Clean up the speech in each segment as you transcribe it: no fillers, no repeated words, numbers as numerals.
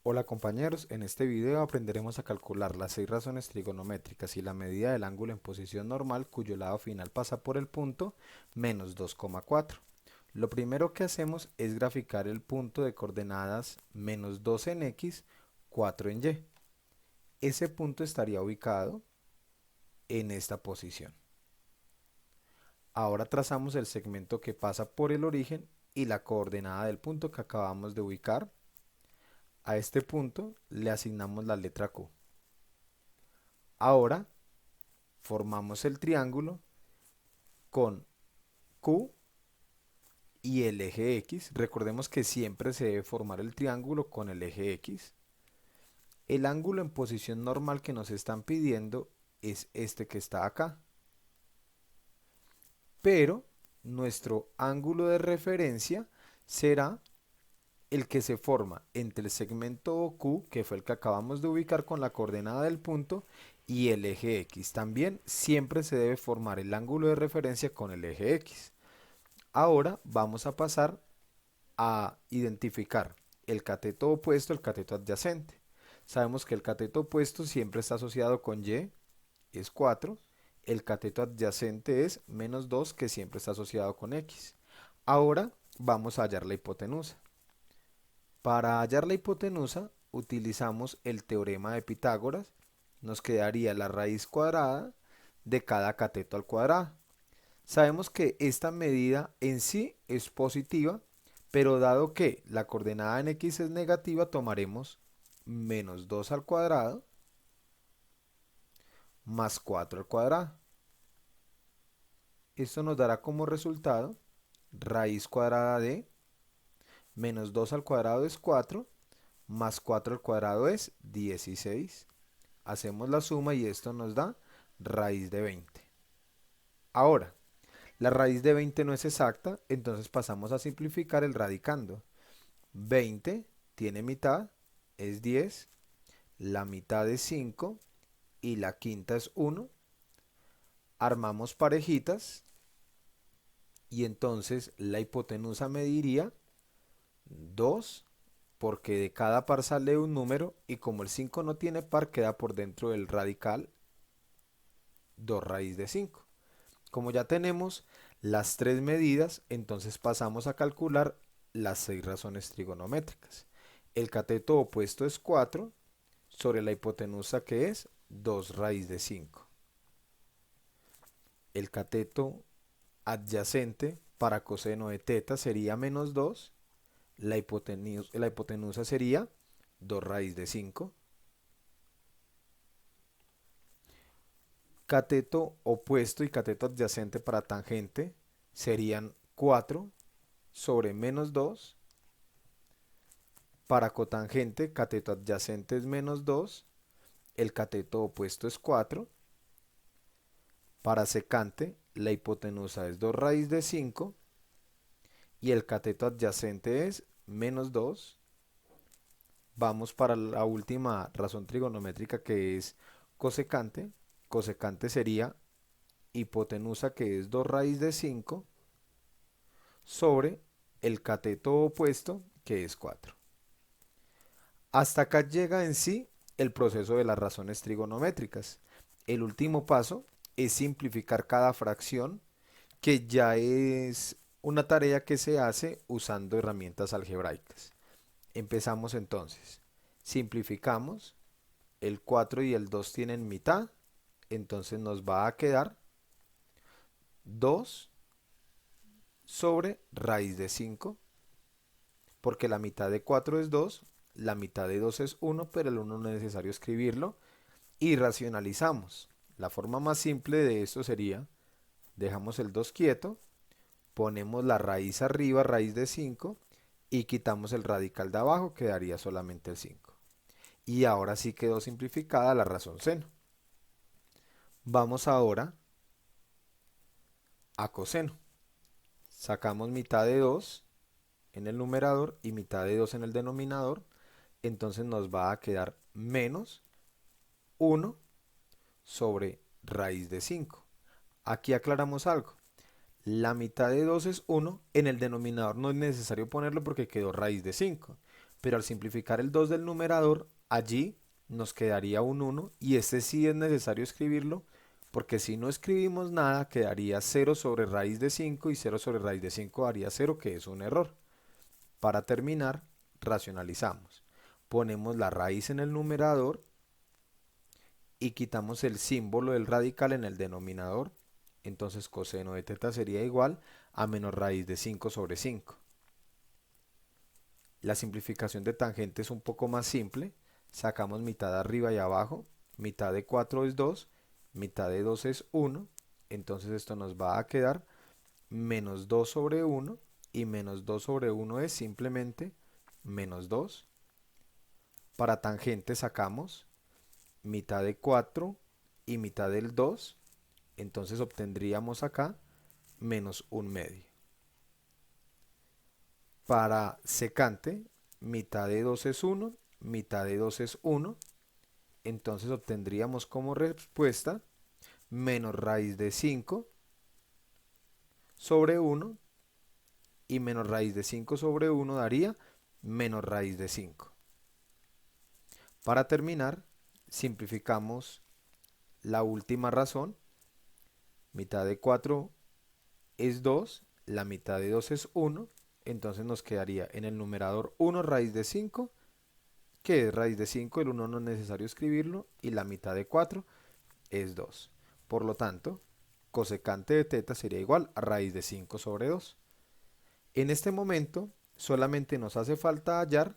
Hola compañeros, en este video aprenderemos a calcular las 6 razones trigonométricas y la medida del ángulo en posición normal cuyo lado final pasa por el punto menos 2,4. Lo primero que hacemos es graficar el punto de coordenadas menos 2 en X, 4 en Y. Ese punto estaría ubicado en esta posición. Ahora trazamos el segmento que pasa por el origen y la coordenada del punto que acabamos de ubicar. A este punto le asignamos la letra Q. Ahora formamos el triángulo con Q y el eje X. Recordemos que siempre se debe formar el triángulo con el eje X. El ángulo en posición normal que nos están pidiendo es este que está acá. Pero nuestro ángulo de referencia será el que se forma entre el segmento Q, que fue el que acabamos de ubicar con la coordenada del punto, y el eje X. También siempre se debe formar el ángulo de referencia con el eje X. Ahora vamos a pasar a identificar el cateto opuesto, el cateto adyacente. Sabemos que el cateto opuesto siempre está asociado con Y, es 4. El cateto adyacente es menos 2, que siempre está asociado con X. Ahora vamos a hallar la hipotenusa. Para hallar la hipotenusa utilizamos el teorema de Pitágoras. Nos quedaría la raíz cuadrada de cada cateto al cuadrado. Sabemos que esta medida en sí es positiva, pero dado que la coordenada en X es negativa, tomaremos menos 2 al cuadrado más 4 al cuadrado. Esto nos dará como resultado raíz cuadrada de menos 2 al cuadrado es 4, más 4 al cuadrado es 16. Hacemos la suma y esto nos da raíz de 20. Ahora, la raíz de 20 no es exacta, entonces pasamos a simplificar el radicando. 20 tiene mitad, es 10, la mitad es 5 y la quinta es 1. Armamos parejitas y entonces la hipotenusa mediría 2, porque de cada par sale un número y como el 5 no tiene par queda por dentro del radical 2 raíz de 5. Como ya tenemos las tres medidas, entonces pasamos a calcular las 6 razones trigonométricas. El cateto opuesto es 4 sobre la hipotenusa, que es 2 raíz de 5. El cateto adyacente para coseno de teta sería menos 2. La hipotenusa sería 2 raíz de 5. Cateto opuesto y cateto adyacente para tangente serían 4 sobre menos 2. Para cotangente, cateto adyacente es menos 2. El cateto opuesto es 4. Para secante, la hipotenusa es 2 raíz de 5. Y el cateto adyacente es menos 2. Vamos para la última razón trigonométrica, que es cosecante. Cosecante sería hipotenusa, que es 2 raíz de 5 sobre el cateto opuesto, que es 4. Hasta acá llega en sí el proceso de las razones trigonométricas. El último paso es simplificar cada fracción, que ya es una tarea que se hace usando herramientas algebraicas. Empezamos entonces. Simplificamos. El 4 y el 2 tienen mitad. Entonces nos va a quedar 2 sobre raíz de 5. Porque la mitad de 4 es 2. La mitad de 2 es 1, pero el 1 no es necesario escribirlo. Y racionalizamos. La forma más simple de esto sería, dejamos el 2 quieto, ponemos la raíz arriba, raíz de 5, y quitamos el radical de abajo, quedaría solamente el 5. Y ahora sí quedó simplificada la razón seno. Vamos ahora a coseno. Sacamos mitad de 2 en el numerador y mitad de 2 en el denominador. Entonces nos va a quedar menos 1 sobre raíz de 5. Aquí aclaramos algo. La mitad de 2 es 1. En el denominador no es necesario ponerlo porque quedó raíz de 5. pero al simplificar el 2 del numerador, allí nos quedaría un 1 y este sí es necesario escribirlo porque si no escribimos nada quedaría 0 sobre raíz de 5 y 0 sobre raíz de 5 daría 0, que es un error. Para terminar, racionalizamos. Ponemos la raíz en el numerador y quitamos el símbolo del radical en el denominador. Entonces coseno de teta sería igual a menos raíz de 5 sobre 5. La simplificación de tangente es un poco más simple. Sacamos mitad arriba y abajo. Mitad de 4 es 2, mitad de 2 es 1. Entonces esto nos va a quedar menos 2 sobre 1. Y menos 2 sobre 1 es simplemente menos 2. Para tangente sacamos mitad de 4 y mitad del 2. Entonces obtendríamos acá menos 1/2. Para secante, mitad de 2 es 1, mitad de 2 es 1. Entonces obtendríamos como respuesta menos raíz de 5 sobre 1 y menos raíz de 5 sobre 1 daría menos raíz de 5. Para terminar, simplificamos la última razón. Mitad de 4 es 2, la mitad de 2 es 1, entonces nos quedaría en el numerador 1 raíz de 5, que es raíz de 5, el 1 no es necesario escribirlo, y la mitad de 4 es 2. Por lo tanto, cosecante de teta sería igual a raíz de 5 sobre 2. En este momento, solamente nos hace falta hallar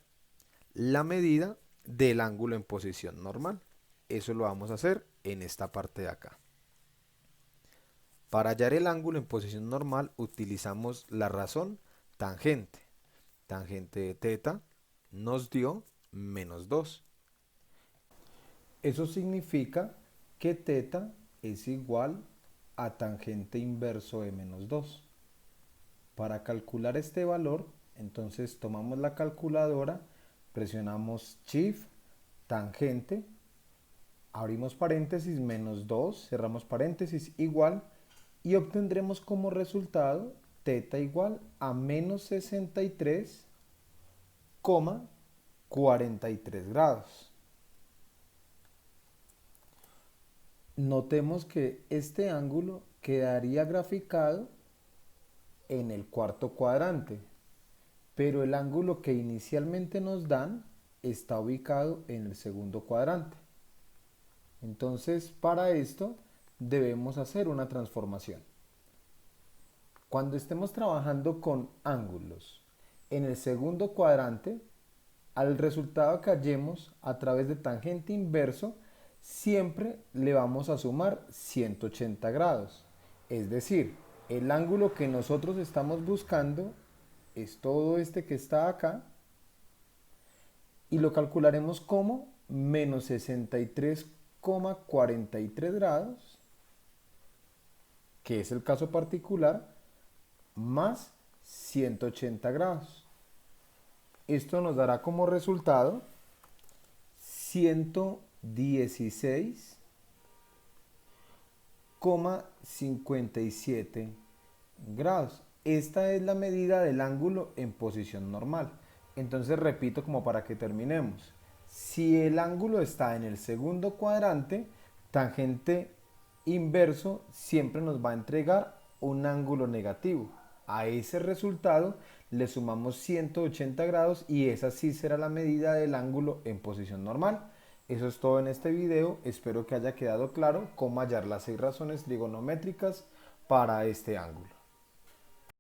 la medida del ángulo en posición normal. Eso lo vamos a hacer en esta parte de acá. Para hallar el ángulo en posición normal utilizamos la razón tangente. Tangente de teta nos dio menos 2. Eso significa que teta es igual a tangente inverso de menos 2. Para calcular este valor, entonces tomamos la calculadora, presionamos Shift, tangente, abrimos paréntesis, menos 2, cerramos paréntesis, igual, y obtendremos como resultado teta igual a menos 63,43 grados. Notemos que este ángulo quedaría graficado en el cuarto cuadrante, pero el ángulo que inicialmente nos dan está ubicado en el segundo cuadrante. Entonces, para esto debemos hacer una transformación. Cuando estemos trabajando con ángulos en el segundo cuadrante, al resultado que hallemos a través de tangente inverso, siempre le vamos a sumar 180 grados. Es decir, el ángulo que nosotros estamos buscando es todo este que está acá y lo calcularemos como menos 63,43 grados, que es el caso particular, más 180 grados. Esto nos dará como resultado 116,57 grados. Esta es la medida del ángulo en posición normal. Entonces repito como para que terminemos. Si el ángulo está en el segundo cuadrante, tangente inverso siempre nos va a entregar un ángulo negativo. A ese resultado le sumamos 180 grados y esa sí será la medida del ángulo en posición normal. Eso es todo en este video. Espero que haya quedado claro cómo hallar las 6 razones trigonométricas para este ángulo.